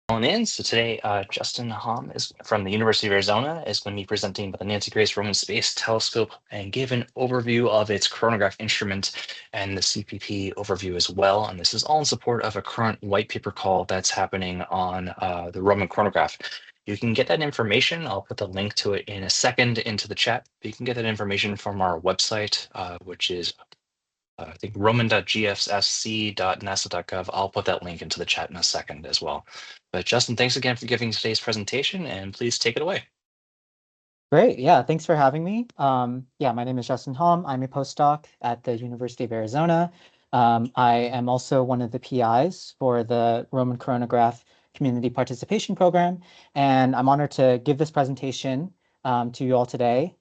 calling in. So today, Justin Hom is from the University of Arizona is going to be presenting about the Nancy Grace Roman Space Telescope and give an overview of its coronagraph instrument and the CPP overview as well. And this is all in support of a current white paper call that's happening on the Roman Coronagraph. You can get that information. I'll put the link to it in a second into the chat. But you can get that information from our website, which is I think roman.gfsc.nasa.gov. I'll put that link into the chat in a second as well. But Justin, thanks again for giving today's presentation, and please take it away. Great. Yeah, thanks for having me. Yeah, my name is Justin Hom. I'm a postdoc at the University of Arizona. I am also one of the PIs for the Roman Coronagraph Community Participation Program, and I'm honored to give this presentation to you all today,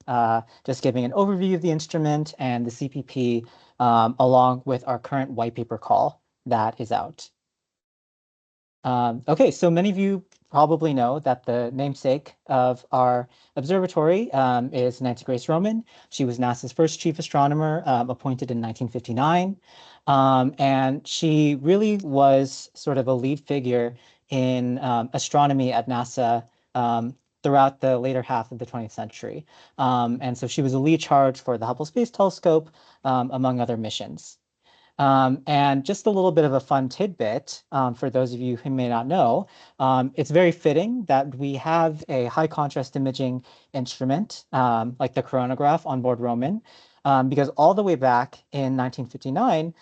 just giving an overview of the instrument and the CPP, along with our current white paper call that is out. Okay, so many of you probably know that the namesake of our observatory is Nancy Grace Roman. She was NASA's first chief astronomer, appointed in 1959. And she really was sort of a lead figure in astronomy at NASA throughout the later half of the 20th century. And so she was a lead charge for the Hubble Space Telescope, among other missions. And just a little bit of a fun tidbit for those of you who may not know, it's very fitting that we have a high contrast imaging instrument like the coronagraph on board Roman, because all the way back in 1959,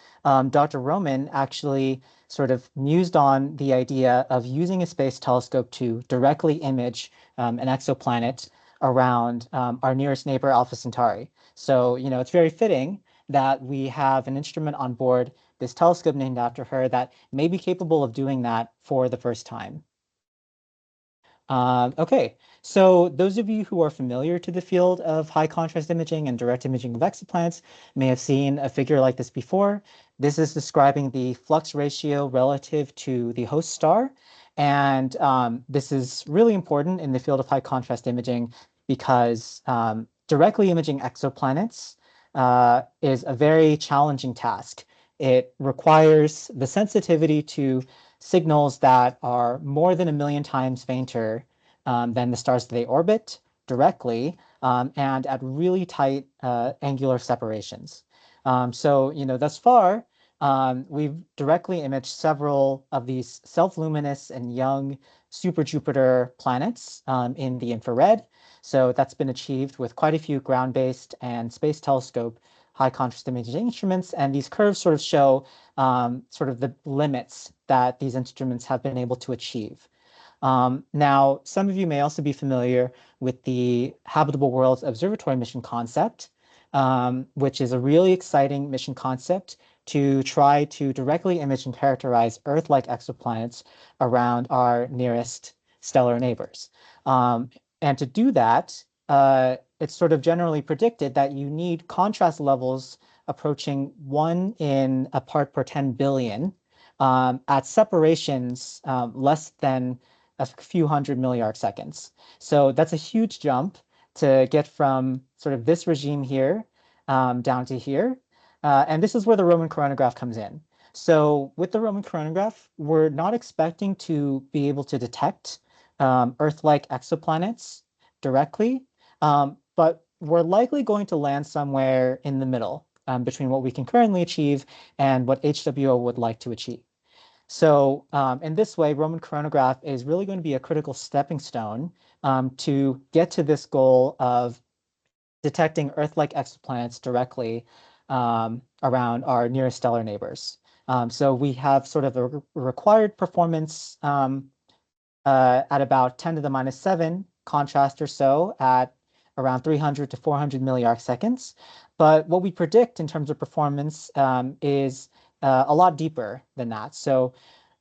Dr. Roman actually sort of mused on the idea of using a space telescope to directly image an exoplanet around our nearest neighbor, Alpha Centauri. So, it's very fitting that we have an instrument on board, this telescope named after her, that may be capable of doing that for the first time. Okay, so those of you who are familiar to the field of high contrast imaging and direct imaging of exoplanets may have seen a figure like this before. This is describing the flux ratio relative to the host star. And this is really important in the field of high contrast imaging because directly imaging exoplanets is a very challenging task. It requires the sensitivity to signals that are more than 1 million times fainter than the stars that they orbit directly, and at really tight angular separations. So, thus far, we've directly imaged several of these self-luminous and young super Jupiter planets in the infrared. So that's been achieved with quite a few ground-based and space telescope high contrast imaging instruments. And these curves sort of show sort of the limits that these instruments have been able to achieve. Now, some of you may also be familiar with the Habitable Worlds Observatory mission concept, which is a really exciting mission concept to try to directly image and characterize Earth-like exoplanets around our nearest stellar neighbors. And to do that, it's sort of generally predicted that you need contrast levels approaching 1 in a part per 10 billion at separations less than a few hundred milliarc seconds. So that's a huge jump to get from sort of this regime here down to here. And this is where the Roman coronagraph comes in. So with the Roman coronagraph, we're not expecting to be able to detect Earth-like exoplanets directly, but we're likely going to land somewhere in the middle between what we can currently achieve and what HWO would like to achieve. So in this way, Roman coronagraph is really going to be a critical stepping stone to get to this goal of detecting Earth-like exoplanets directly around our nearest stellar neighbors. So we have sort of a required performance at about 10 to the minus 7 contrast or so at around 300 to 400 milliarc seconds. But what we predict in terms of performance is a lot deeper than that. So,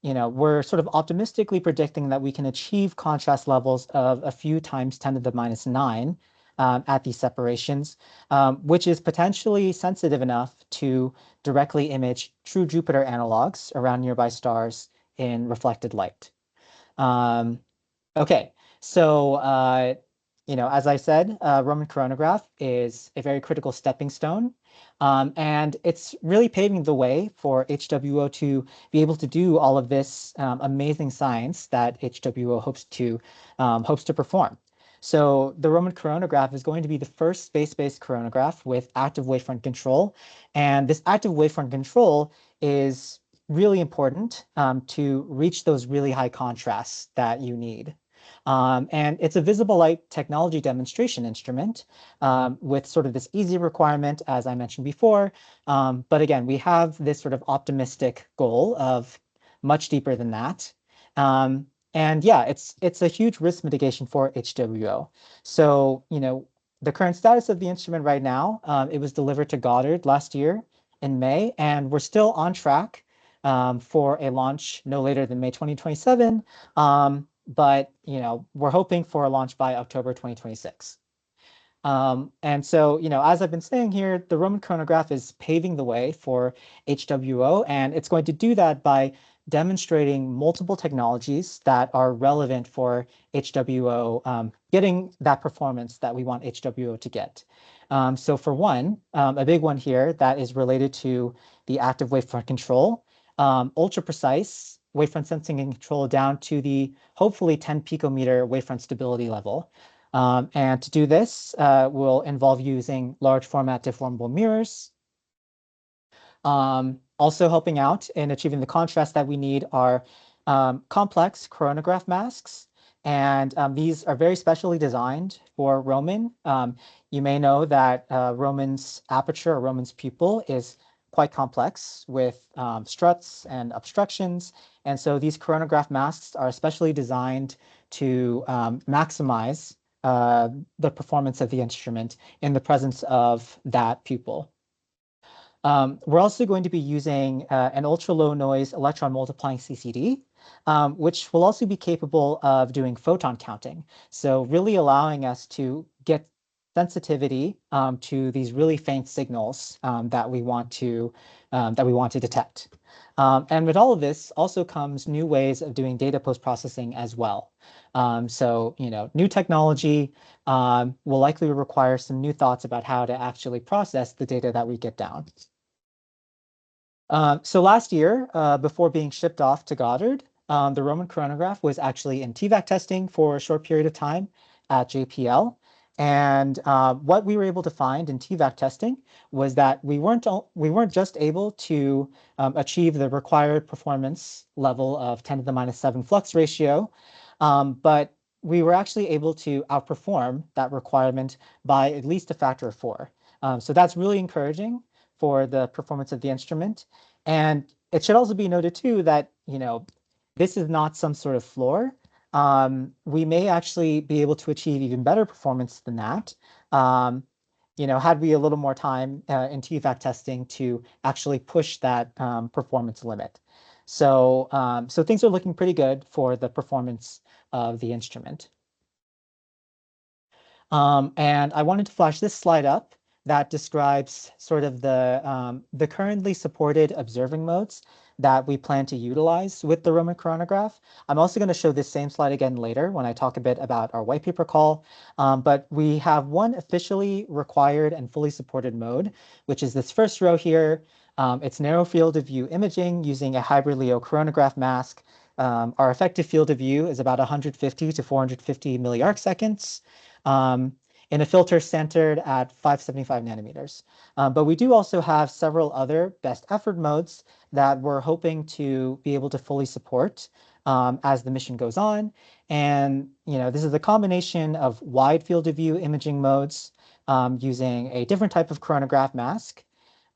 we're sort of optimistically predicting that we can achieve contrast levels of a few times 10 to the minus 9 at these separations, which is potentially sensitive enough to directly image true Jupiter analogs around nearby stars in reflected light. Okay, so as I said, Roman Coronagraph is a very critical stepping stone. And it's really paving the way for HWO to be able to do all of this amazing science that HWO hopes to perform. So the Roman Coronagraph is going to be the first space-based coronagraph with active wavefront control. And this active wavefront control is really important to reach those really high contrasts that you need. And it's a visible light technology demonstration instrument with sort of this easy requirement, as I mentioned before. But again, we have this sort of optimistic goal of much deeper than that. And yeah, it's a huge risk mitigation for HWO. So, the current status of the instrument right now, it was delivered to Goddard last year in May, and we're still on track for a launch no later than May 2027. But we're hoping for a launch by October 2026. And so, as I've been saying here, the Roman chronograph is paving the way for HWO, and it's going to do that by demonstrating multiple technologies that are relevant for HWO getting that performance that we want HWO to get. So for one, a big one here that is related to the active wavefront control, ultra precise wavefront sensing and control down to the hopefully 10 picometer wavefront stability level. And to do this, will involve using large format deformable mirrors. Also helping out in achieving the contrast that we need are complex coronagraph masks. And these are very specially designed for Roman. You may know that Roman's aperture or Roman's pupil is quite complex with struts and obstructions. And so these coronagraph masks are especially designed to maximize the performance of the instrument in the presence of that pupil. We're also going to be using an ultra low noise electron multiplying CCD, which will also be capable of doing photon counting. So really allowing us to get sensitivity to these really faint signals that we want to detect. And with all of this also comes new ways of doing data post-processing as well. So, new technology will likely require some new thoughts about how to actually process the data that we get down. So last year, before being shipped off to Goddard, the Roman Coronagraph was actually in TVAC testing for a short period of time at JPL. And what we were able to find in TVAC testing was that we weren't just able to achieve the required performance level of 10 to the minus 7 flux ratio, but we were actually able to outperform that requirement by at least a factor of 4. So that's really encouraging for the performance of the instrument. And it should also be noted too that, this is not some sort of floor. We may actually be able to achieve even better performance than that. Had we a little more time in TVAC testing to actually push that performance limit. So things are looking pretty good for the performance of the instrument. And I wanted to flash this slide up that describes sort of the currently supported observing modes that we plan to utilize with the Roman Coronagraph. I'm also going to show this same slide again later when I talk a bit about our white paper call. But we have one officially required and fully supported mode, which is this first row here. It's narrow field of view imaging using a hybrid Leo coronagraph mask. Our effective field of view is about 150 to 450 milliarc seconds. In a filter centered at 575 nanometers. But we do also have several other best effort modes that we're hoping to be able to fully support as the mission goes on. And this is a combination of wide field of view imaging modes using a different type of coronagraph mask,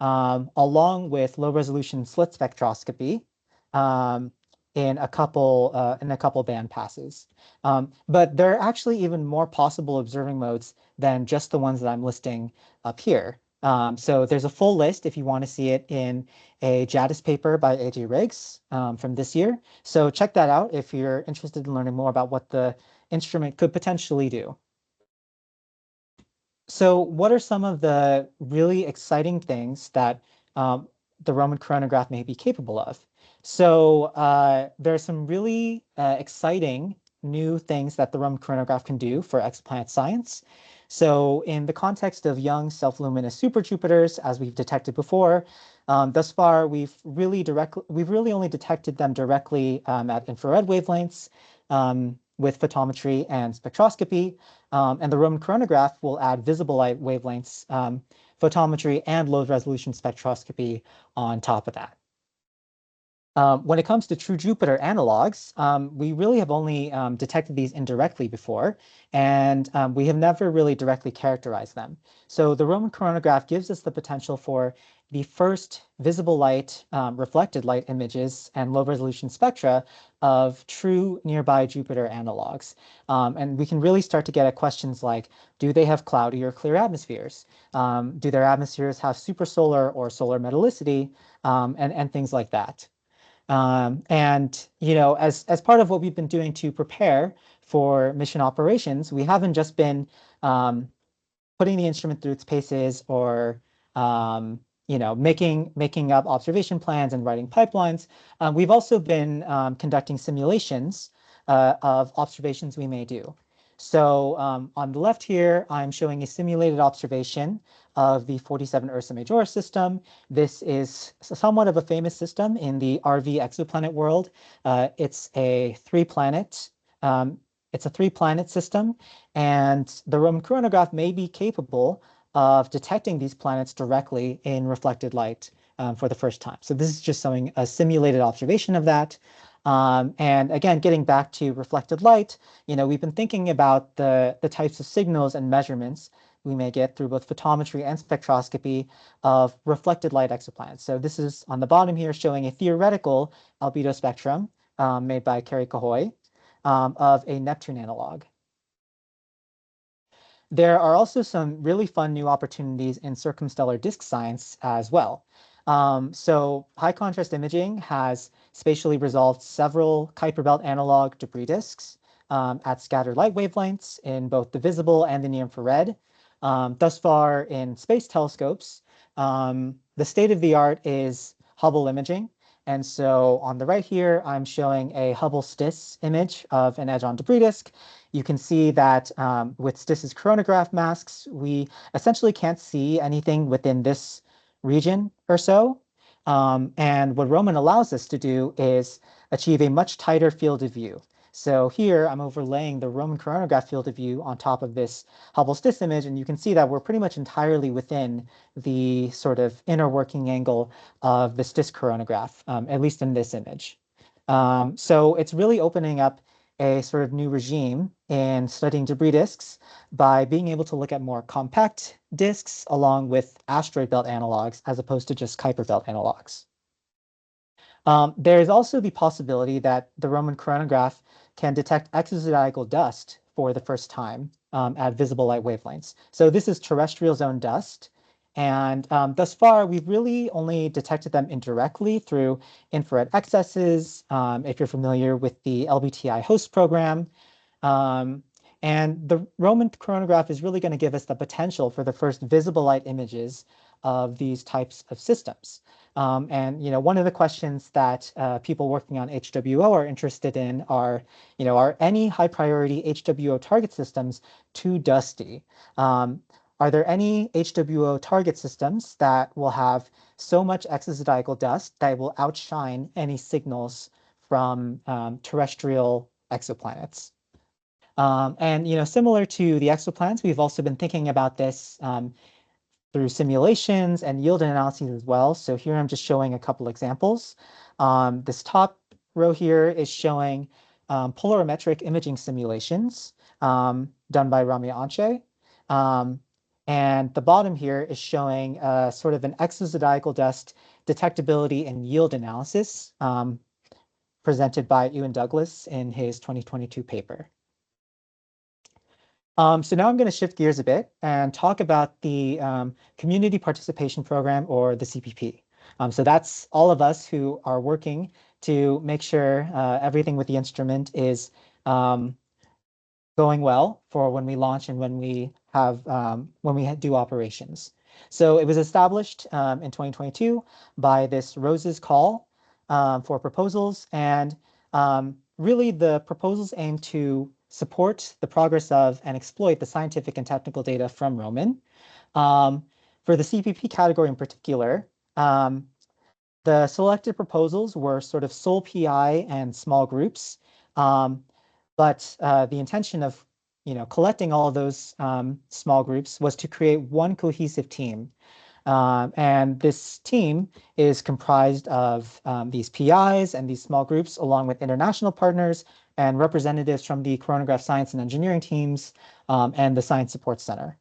along with low resolution slit spectroscopy in a couple band passes. But there are actually even more possible observing modes than just the ones that I'm listing up here. So there's a full list if you want to see it in a JADIS paper by AJ Riggs from this year. So check that out if you're interested in learning more about what the instrument could potentially do. So what are some of the really exciting things that the Roman Coronagraph may be capable of? So there are some really exciting new things that the Roman coronagraph can do for exoplanet science. So in the context of young self-luminous super Jupiters, as we've detected before, thus far we've really only detected them directly at infrared wavelengths with photometry and spectroscopy. And the Roman coronagraph will add visible light wavelengths, photometry, and low resolution spectroscopy on top of that. When it comes to true Jupiter analogs, we really have only detected these indirectly before, and we have never really directly characterized them. So the Roman coronagraph gives us the potential for the first visible light, reflected light images and low resolution spectra of true nearby Jupiter analogs. And we can really start to get at questions like, do they have cloudy or clear atmospheres? Do their atmospheres have supersolar or solar metallicity? And things like that. And as part of what we've been doing to prepare for mission operations, we haven't just been putting the instrument through its paces or making up observation plans and writing pipelines. We've also been conducting simulations of observations we may do. So on the left here, I'm showing a simulated observation of the 47 Ursa Major system. This is somewhat of a famous system in the RV exoplanet world. It's a three-planet system, and the Roman coronagraph may be capable of detecting these planets directly in reflected light for the first time. So this is just showing a simulated observation of that. And again, getting back to reflected light, we've been thinking about the types of signals and measurements we may get through both photometry and spectroscopy of reflected light exoplanets. So this is on the bottom here showing a theoretical albedo spectrum made by Kerry Cahoy of a Neptune analog. There are also some really fun new opportunities in circumstellar disk science as well. So high contrast imaging has spatially resolved several Kuiper belt analog debris disks at scattered light wavelengths in both the visible and the near infrared. Thus far in space telescopes, the state of the art is Hubble imaging. And so on the right here, I'm showing a Hubble STIS image of an edge-on debris disk. You can see that with STIS's coronagraph masks, we essentially can't see anything within this region or so. And what Roman allows us to do is achieve a much tighter field of view. So here I'm overlaying the Roman coronagraph field of view on top of this Hubble STIS image, and you can see that we're pretty much entirely within the sort of inner working angle of the STIS coronagraph, at least in this image. So it's really opening up a sort of new regime in studying debris disks by being able to look at more compact disks along with asteroid belt analogs as opposed to just Kuiper belt analogs. There is also the possibility that the Roman coronagraph can detect exozodiacal dust for the first time at visible light wavelengths. So this is terrestrial zone dust. And thus far, we've really only detected them indirectly through infrared excesses, if you're familiar with the LBTI host program. And the Roman coronagraph is really going to give us the potential for the first visible light images of these types of systems. And one of the questions that people working on HWO are interested in are any high priority HWO target systems too dusty? Are there any HWO target systems that will have so much exozodiacal dust that it will outshine any signals from terrestrial exoplanets? And similar to the exoplanets, we've also been thinking about this through simulations and yield analyses as well. So here I'm just showing a couple examples. This top row here is showing polarimetric imaging simulations done by Ramya Anche. And the bottom here is showing sort of an exozodiacal dust detectability and yield analysis presented by Ewan Douglas in his 2022 paper. So now I'm going to shift gears a bit and talk about the Community Participation Program, or the CPP. So that's all of us who are working to make sure everything with the instrument is going well for when we launch and when we do operations. So it was established in 2022 by this Rose's Call for proposals, and Really, the proposals aim to support the progress of and exploit the scientific and technical data from Roman. Um, for the CPP category in particular, the selected proposals were sort of sole PI and small groups, um, but the intention of collecting all of those small groups was to create one cohesive team. And this team is comprised of these PIs and these small groups, along with international partners and representatives from the Coronagraph Science and Engineering teams and the Science Support Center.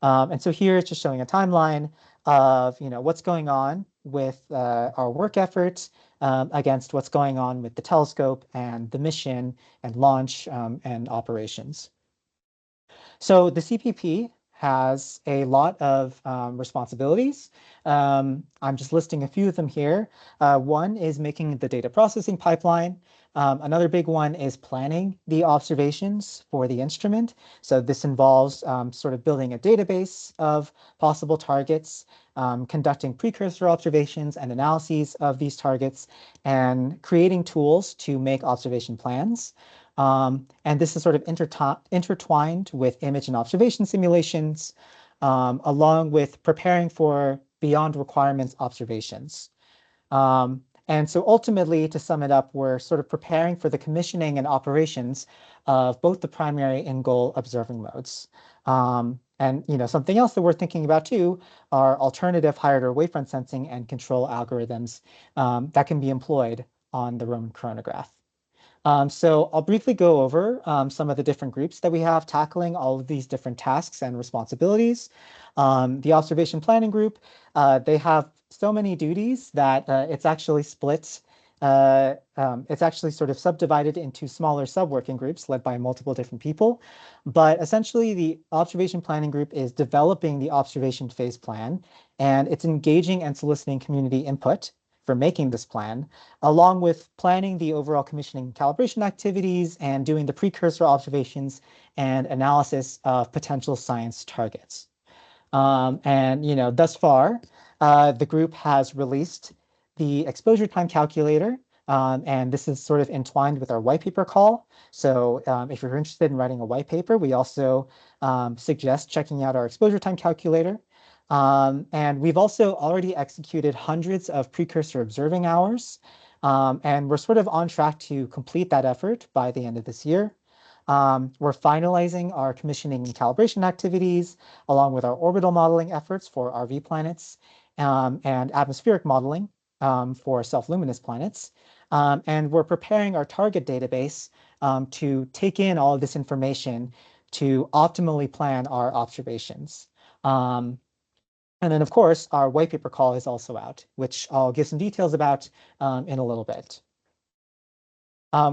And so here it's just showing a timeline of what's going on with our work efforts against what's going on with the telescope and the mission and launch and operations. So the CPP has a lot of responsibilities. I'm just listing a few of them here. One is making the data processing pipeline. Another big one is planning the observations for the instrument. So this involves sort of building a database of possible targets, conducting precursor observations and analyses of these targets, and creating tools to make observation plans. And this is sort of intertwined with image and observation simulations, along with preparing for beyond requirements observations. And so ultimately, to sum it up, we're sort of preparing for the commissioning and operations of both the primary and goal observing modes. And something else that we're thinking about too are alternative higher order wavefront sensing and control algorithms that can be employed on the Roman coronagraph. So I'll briefly go over some of the different groups that we have tackling all of these different tasks and responsibilities. The observation planning group, they have so many duties that it's actually split. It's actually sort of subdivided into smaller sub-working groups led by multiple different people. But essentially, the observation planning group is developing the observation phase plan, and it's engaging and soliciting community input for making this plan, along with planning the overall commissioning and calibration activities and doing the precursor observations and analysis of potential science targets. And thus far, the group has released the exposure time calculator, and this is sort of entwined with our white paper call. So if you're interested in writing a white paper, we also suggest checking out our exposure time calculator. And we've also already executed hundreds of precursor observing hours, and we're sort of on track to complete that effort by the end of this year. We're finalizing our commissioning and calibration activities, along with our orbital modeling efforts for RV planets and atmospheric modeling for self-luminous planets. And we're preparing our target database to take in all of this information to optimally plan our observations. And then, of course, our white paper call is also out, which I'll give some details about in a little bit.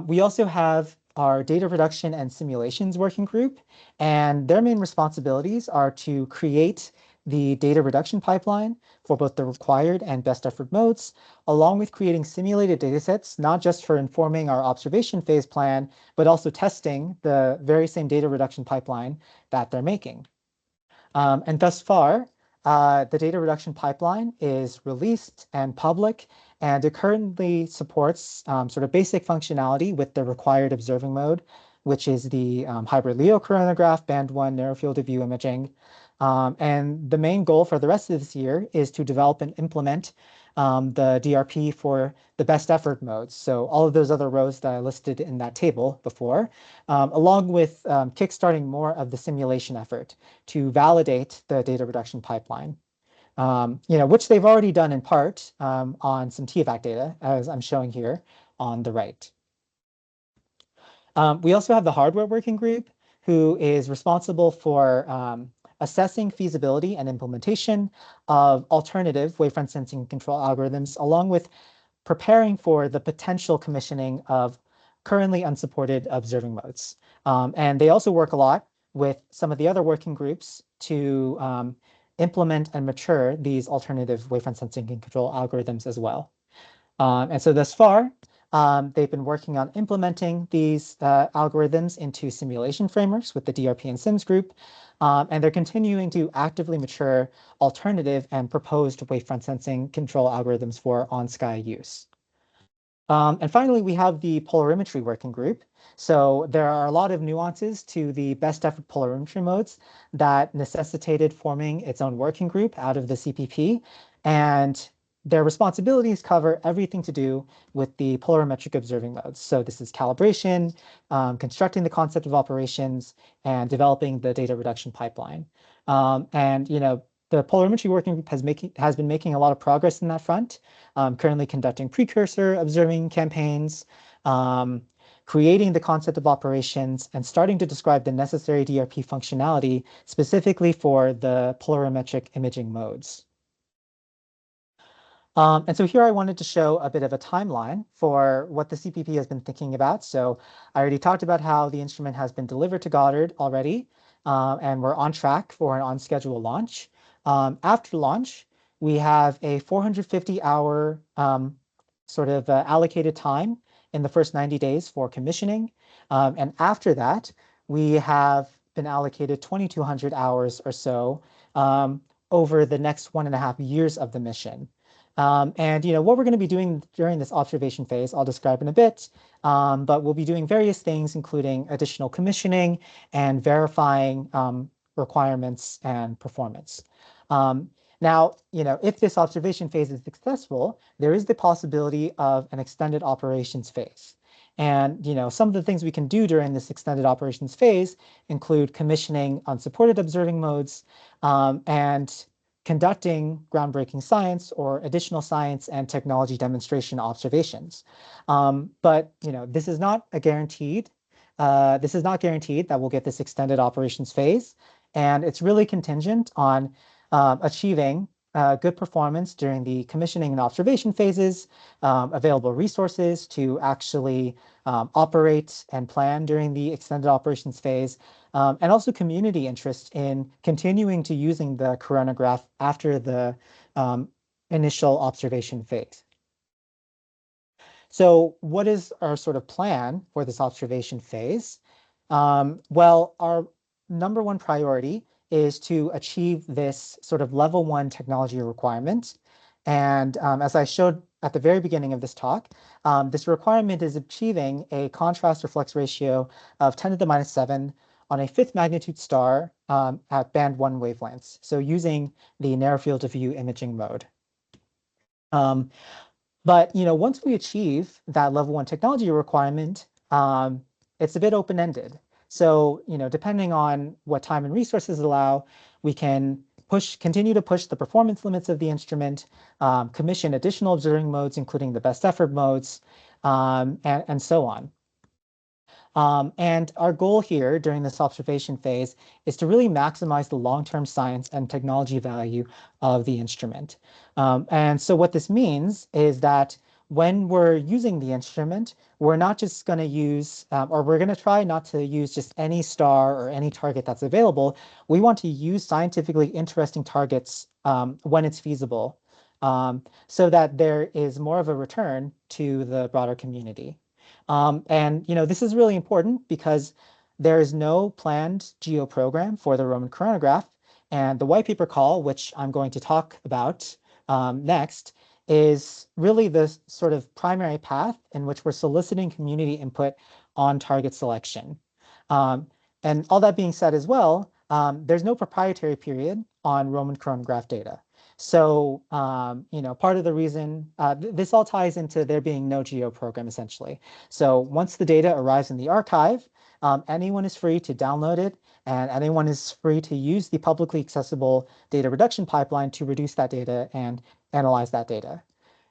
We also have our data reduction and simulations working group, and their main responsibilities are to create the data reduction pipeline for both the required and best effort modes, along with creating simulated datasets, not just for informing our observation phase plan, but also testing the very same data reduction pipeline that they're making. And thus far, the data reduction pipeline is released and public, and it currently supports sort of basic functionality with the required observing mode, which is the hybrid LEO coronagraph, band 1 narrow field of view imaging. And the main goal for the rest of this year is to develop and implement the DRP for the best effort modes. So all of those other rows that I listed in that table before, along with kickstarting more of the simulation effort to validate the data reduction pipeline, which they've already done in part on some TVAC data, as I'm showing here on the right. We also have the hardware working group, who is responsible for assessing feasibility and implementation of alternative wavefront sensing control algorithms, along with preparing for the potential commissioning of currently unsupported observing modes. And they also work a lot with some of the other working groups to implement and mature these alternative wavefront sensing and control algorithms as well. And so thus far, they've been working on implementing these algorithms into simulation frameworks with the DRP and SIMS group, and they're continuing to actively mature alternative and proposed wavefront sensing control algorithms for on-sky use. And finally, we have the polarimetry working group. So there are a lot of nuances to the best effort polarimetry modes that necessitated forming its own working group out of the CPP. And their responsibilities cover everything to do with the polarimetric observing modes. So this is calibration, constructing the concept of operations, and developing the data reduction pipeline. And the polarimetry working group has been making a lot of progress in that front, currently conducting precursor observing campaigns, um, creating the concept of operations, and starting to describe the necessary DRP functionality specifically for the polarimetric imaging modes. And so here I wanted to show a bit of a timeline for what the CPP has been thinking about. So I already talked about how the instrument has been delivered to Goddard already, and we're on track for an on-schedule launch. After launch, we have a 450-hour sort of allocated time in the first 90 days for commissioning. And after that, we have been allocated 2,200 hours or so over the next 1.5 years of the mission. And what we're going to be doing during this observation phase, I'll describe in a bit. But we'll be doing various things, including additional commissioning and verifying requirements and performance. Now, if this observation phase is successful, there is the possibility of an extended operations phase. And some of the things we can do during this extended operations phase include commissioning unsupported observing modes and conducting groundbreaking science or additional science and technology demonstration observations. But this is not a guaranteed. This is not guaranteed that we'll get this extended operations phase, and it's really contingent on achieving good performance during the commissioning and observation phases, available resources to actually operate and plan during the extended operations phase, and also community interest in continuing to using the coronagraph after the initial observation phase. So what is our sort of plan for this observation phase? Well, our number one priority is to achieve this sort of level 1 technology requirement. And as I showed at the very beginning of this talk, this requirement is achieving a contrast reflex ratio of 10 to the minus 7 on a 5th magnitude star at band 1 wavelengths, so using the narrow field of view imaging mode. But once we achieve that level 1 technology requirement, it's a bit open-ended. So depending on what time and resources allow, we can continue to push the performance limits of the instrument, commission additional observing modes, including the best effort modes, and so on. And our goal here during this observation phase is to really maximize the long-term science and technology value of the instrument. And so what this means is that when we're using the instrument, we're not just going to use, or we're going to try not to use just any star or any target that's available. We want to use scientifically interesting targets when it's feasible, so that there is more of a return to the broader community. And this is really important because there is no planned geo program for the Roman Coronagraph, and the white paper call, which I'm going to talk about next, is really the sort of primary path in which we're soliciting community input on target selection. And all that being said as well, there's no proprietary period on Roman Coronagraph data. So, part of the reason this all ties into there being no geo program essentially. So once the data arrives in the archive, anyone is free to download it, and anyone is free to use the publicly accessible data reduction pipeline to reduce that data and analyze that data.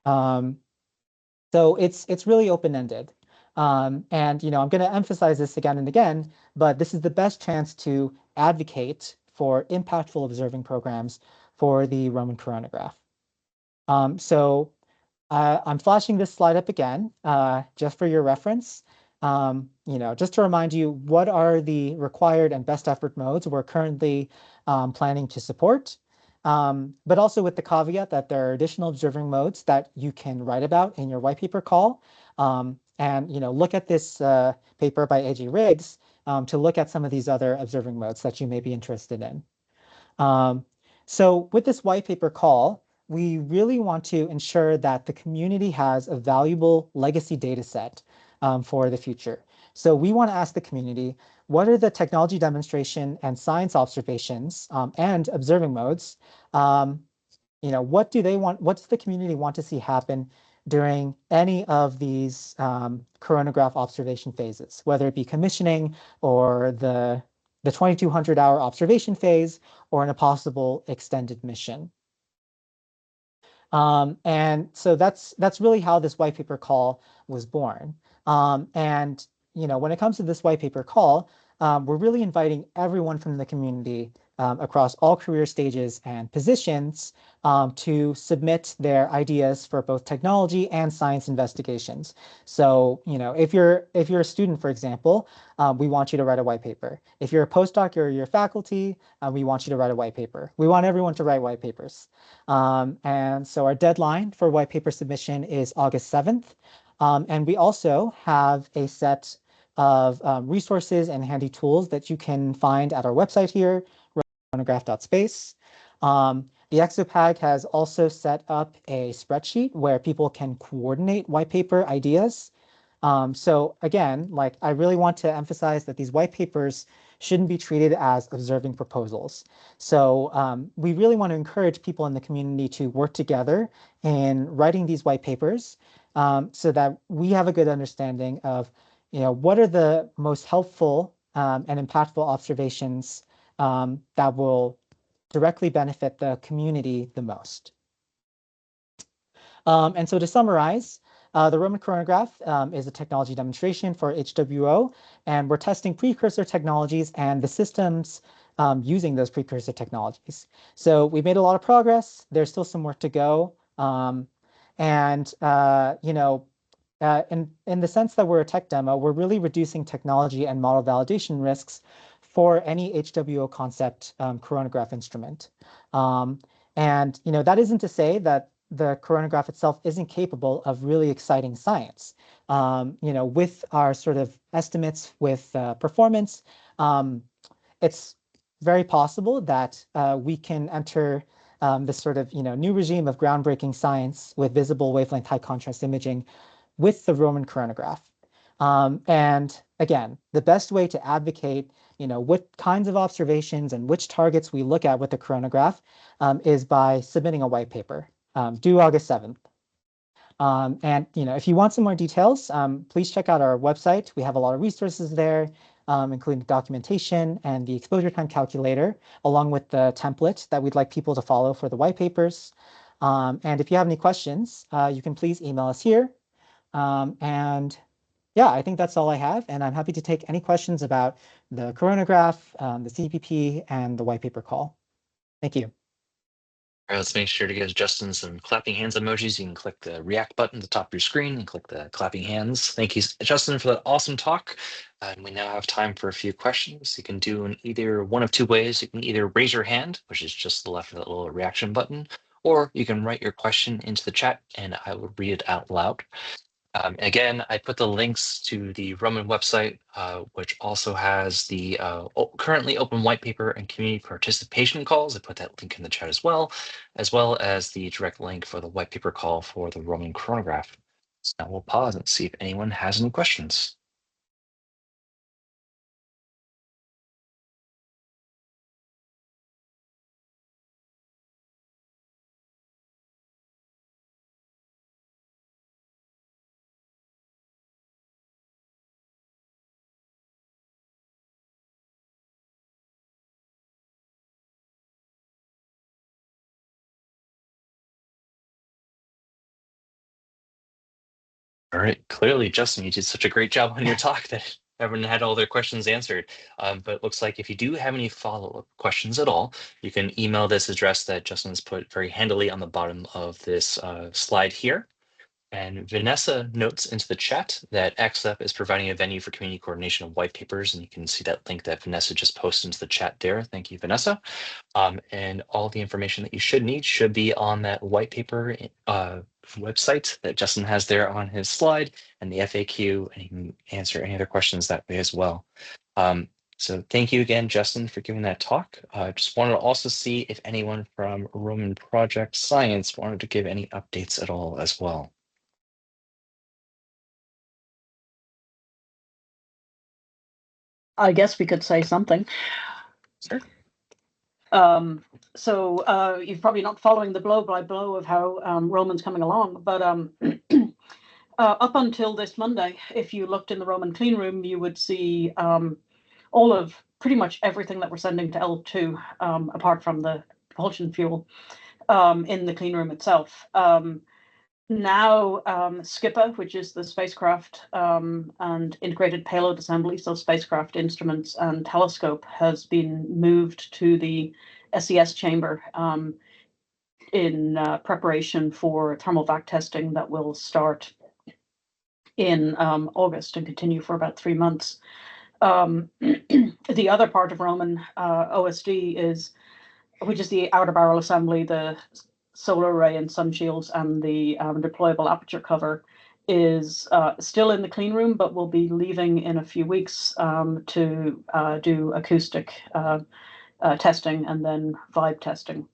So it's really open-ended. And I'm going to emphasize this again and again, but this is the best chance to advocate for impactful observing programs for the Roman Coronagraph. So I'm flashing this slide up again, just for your reference. Just to remind you, what are the required and best effort modes we're currently planning to support, but also with the caveat that there are additional observing modes that you can write about in your white paper call. And look at this paper by A.J. Riggs to look at some of these other observing modes that you may be interested in. So with this white paper call, we really want to ensure that the community has a valuable legacy data set for the future. So we want to ask the community, what are the technology demonstration and science observations and observing modes? Um, what do they want? What does the community want to see happen during any of these coronagraph observation phases, whether it be commissioning or the 2200-hour observation phase or in a possible extended mission? And so that's really how this white paper call was born. And when it comes to this white paper call, we're really inviting everyone from the community across all career stages and positions to submit their ideas for both technology and science investigations. So, if you're a student, for example, we want you to write a white paper. If you're a postdoc or you're faculty, we want you to write a white paper. We want everyone to write white papers. And so our deadline for white paper submission is August 7th. And we also have a set of resources and handy tools that you can find at our website here, coronagraph.space. The Exopag has also set up a spreadsheet where people can coordinate white paper ideas. So again, I really want to emphasize that these white papers shouldn't be treated as observing proposals. So we really want to encourage people in the community to work together in writing these white papers so that we have a good understanding of, what are the most helpful and impactful observations that will directly benefit the community the most. And so to summarize, the Roman Coronagraph is a technology demonstration for HWO, and we're testing precursor technologies and the systems using those precursor technologies. So we made a lot of progress. There's still some work to go. And, in the sense that we're a tech demo, we're really reducing technology and model validation risks for any HWO concept coronagraph instrument. And that isn't to say that the coronagraph itself isn't capable of really exciting science. With our sort of estimates with performance, it's very possible that we can enter this sort of new regime of groundbreaking science with visible wavelength high contrast imaging with the Roman coronagraph. And again, the best way to advocate, what kinds of observations and which targets we look at with the coronagraph is by submitting a white paper due August 7th. And if you want some more details, please check out our website. We have a lot of resources there, including documentation and the exposure time calculator, along with the template that we'd like people to follow for the white papers. And if you have any questions, you can please email us here. And yeah, I think that's all I have. And I'm happy to take any questions about the coronagraph, the CPP, and the white paper call. Thank you. All right, let's make sure to give Justin some clapping hands emojis. You can click the react button at the top of your screen and click the clapping hands. Thank you, Justin, for that awesome talk. And we now have time for a few questions. You can do in either one of two ways. You can either raise your hand, which is just the left of that little reaction button, or you can write your question into the chat and I will read it out loud. Again, I put the links to the Roman website, which also has the currently open white paper and community participation calls. I put that link in the chat as well as the direct link for the white paper call for the Roman coronagraph. So now we'll pause and see if anyone has any questions. All right, clearly, Justin, you did such a great job on your talk that everyone had all their questions answered. But it looks like if you do have any follow-up questions at all, you can email this address that Justin has put very handily on the bottom of this slide here. And Vanessa notes into the chat that XLab is providing a venue for community coordination of white papers, and you can see that link that Vanessa just posted into the chat there. Thank you, Vanessa. And all the information that you should need should be on that white paper website that Justin has there on his slide and the FAQ, and you can answer any other questions that way as well. So thank you again, Justin, for giving that talk. Just wanted to also see if anyone from Roman Project Science wanted to give any updates at all as well. I guess we could say something. Sure. You're probably not following the blow by blow of how Roman's coming along, but up until this Monday, if you looked in the Roman clean room, you would see all of pretty much everything that we're sending to L2, apart from the propulsion fuel, in the clean room itself. Now, SKIPA, which is the spacecraft and integrated payload assembly, so spacecraft instruments and telescope, has been moved to the SES chamber in preparation for thermal vac testing that will start in August and continue for about 3 months. The other part of Roman OSD which is the outer barrel assembly, the solar array and sun shields, and the deployable aperture cover, is still in the clean room, but will be leaving in a few weeks to do acoustic testing and then vibe testing.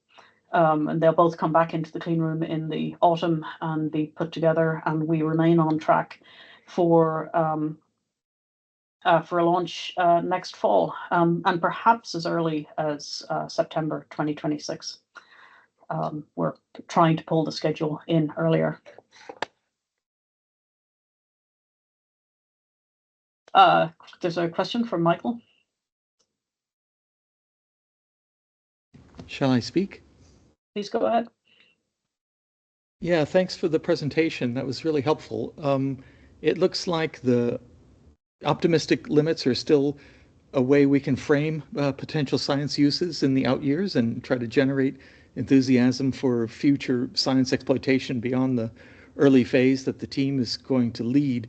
And they'll both come back into the clean room in the autumn and be put together, and we remain on track for a launch next fall, and perhaps as early as September 2026. We're trying to pull the schedule in earlier. There's a question from Michael. Shall I speak? Please go ahead. Yeah, thanks for the presentation. That was really helpful. It looks like the optimistic limits are still a way we can frame potential science uses in the out years and try to generate enthusiasm for future science exploitation beyond the early phase that the team is going to lead.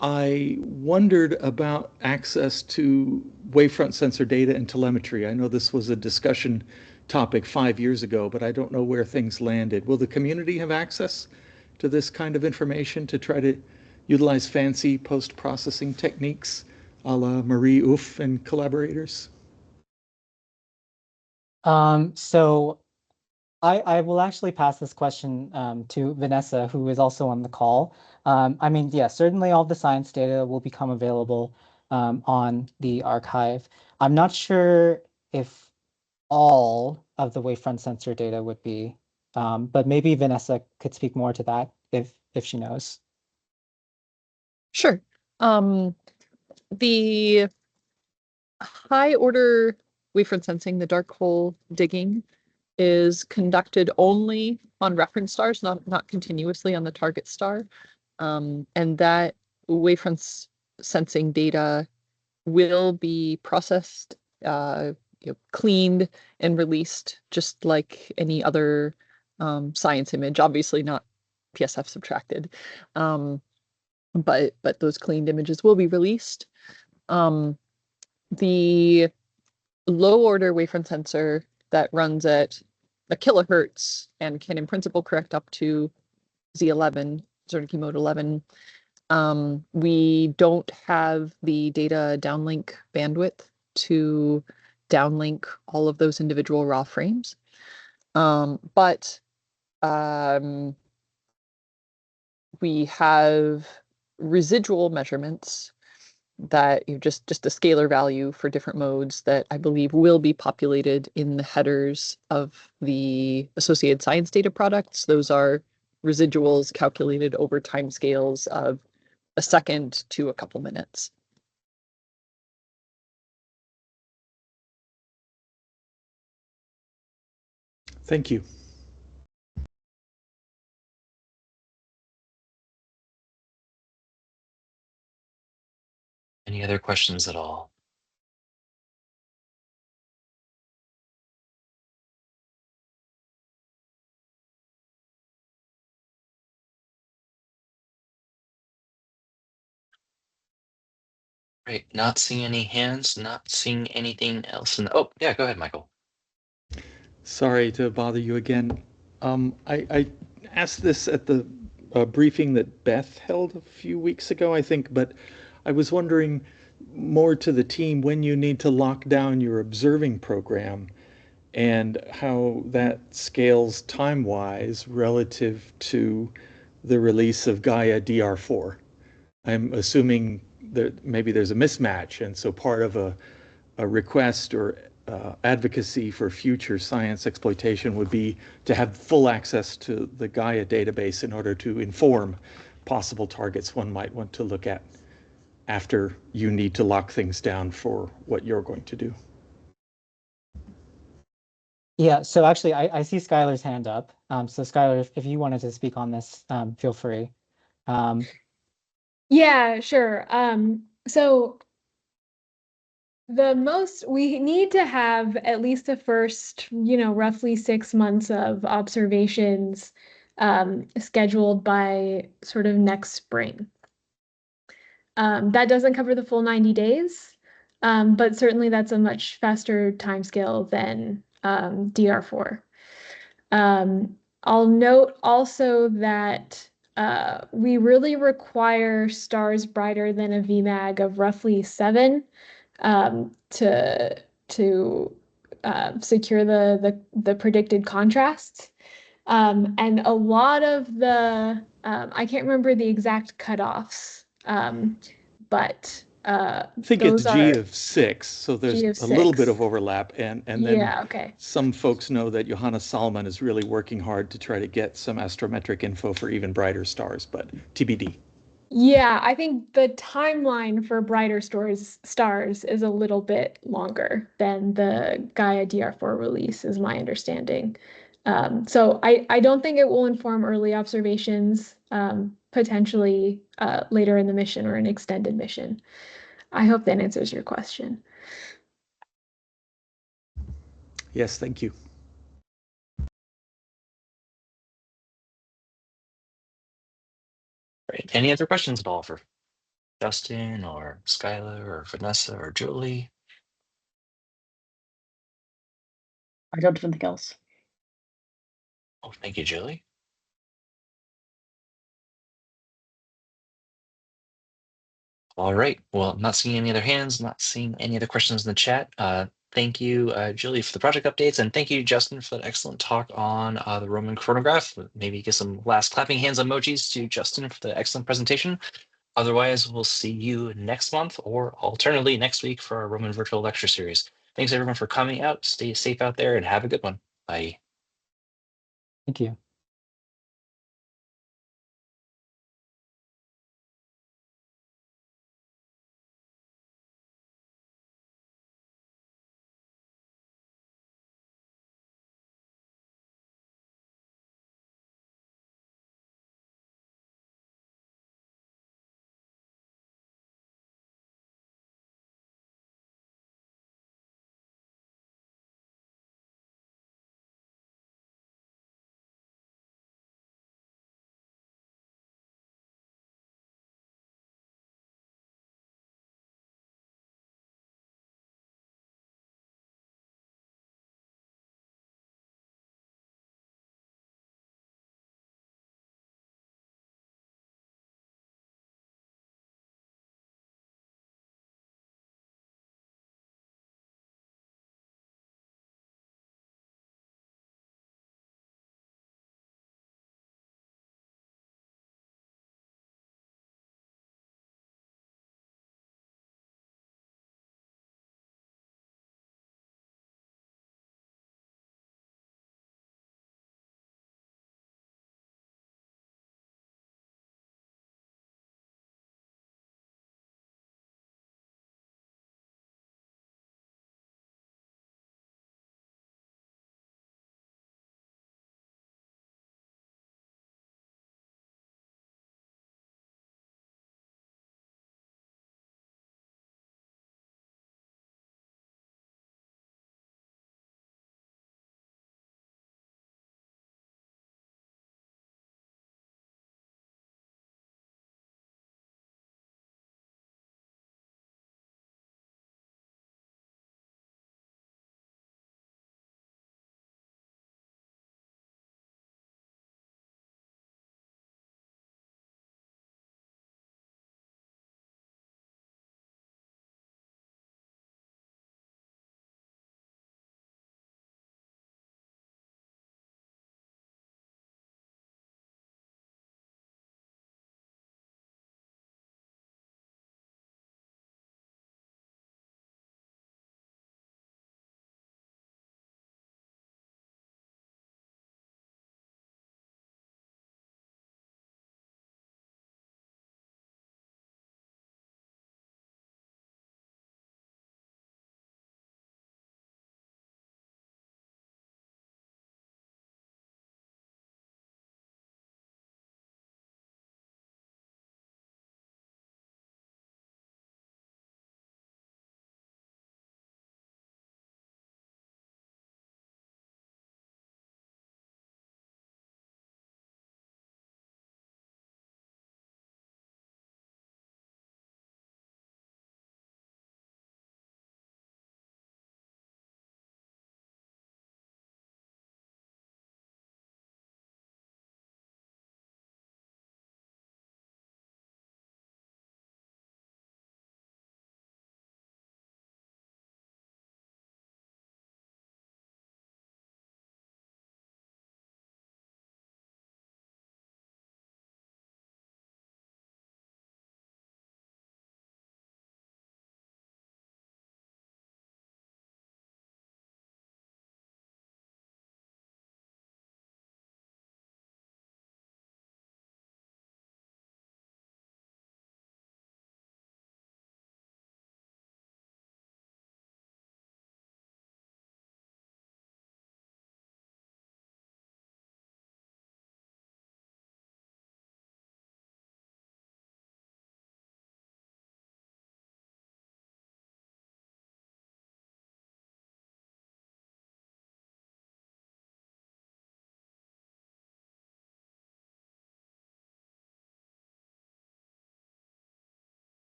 I wondered about access to wavefront sensor data and telemetry. I know this was a discussion topic 5 years ago, but I don't know where things landed. Will the community have access to this kind of information to try to utilize fancy post-processing techniques a la Marie Oof and collaborators? So I will actually pass this question to Vanessa, who is also on the call. I mean, yeah, certainly all the science data will become available on the archive. I'm not sure if all of the wavefront sensor data would be, but maybe Vanessa could speak more to that if she knows. Sure. The high order wavefront sensing, the dark hole digging, is conducted only on reference stars, not continuously on the target star. And that wavefront sensing data will be processed, cleaned and released just like any other science image, obviously not PSF subtracted. But those cleaned images will be released. The low order wavefront sensor that runs at a kilohertz and can in principle correct up to Z11, Zernike mode 11. We don't have the data downlink bandwidth to downlink all of those individual raw frames. But we have residual measurements that just a scalar value for different modes that I believe will be populated in the headers of the associated science data products. Those are residuals calculated over timescales of a second to a couple minutes. Thank you. Any other questions at all? Great. Not seeing any hands, not seeing anything else. Oh, yeah, go ahead, Michael. Sorry to bother you again. I asked this at the briefing that Beth held a few weeks ago, I think, but I was wondering, more to the team when you need to lock down your observing program and how that scales time-wise relative to the release of Gaia DR4. I'm assuming that maybe there's a mismatch, and so part of a request or advocacy for future science exploitation would be to have full access to the Gaia database in order to inform possible targets one might want to look at after you need to lock things down for what you're going to do. Yeah, so actually, I see Skylar's hand up. So Skylar, if you wanted to speak on this, feel free. Yeah, sure. So we need to have at least the first, roughly 6 months of observations scheduled by sort of next spring. That doesn't cover the full 90 days, but certainly that's a much faster timescale than DR4. I'll note also that we really require stars brighter than a Vmag of roughly 7 to secure the predicted contrasts. And a lot of the I can't remember the exact cutoffs, but I think it's G of 6, so there's a little bit of overlap, and then okay. Some folks know that Johannes Salman is really working hard to try to get some astrometric info for even brighter stars, but TBD. Yeah, I think the timeline for brighter stars is a little bit longer than the Gaia DR4 release, is my understanding. So I don't think it will inform early observations, potentially later in the mission or an extended mission. I hope that answers your question. Yes, thank you. Great. Any other questions at all for Justin or Skylar or Vanessa or Julie? I don't have anything else. Oh, thank you, Julie. All right. Well, not seeing any other hands, not seeing any other questions in the chat. Thank you, Julie, for the project updates, and thank you, Justin, for that excellent talk on the Roman Coronagraph. Maybe give some last clapping hands emojis to Justin for the excellent presentation. Otherwise, we'll see you next month or alternatively next week for our Roman virtual lecture series. Thanks everyone for coming out. Stay safe out there and have a good one. Bye. Thank you.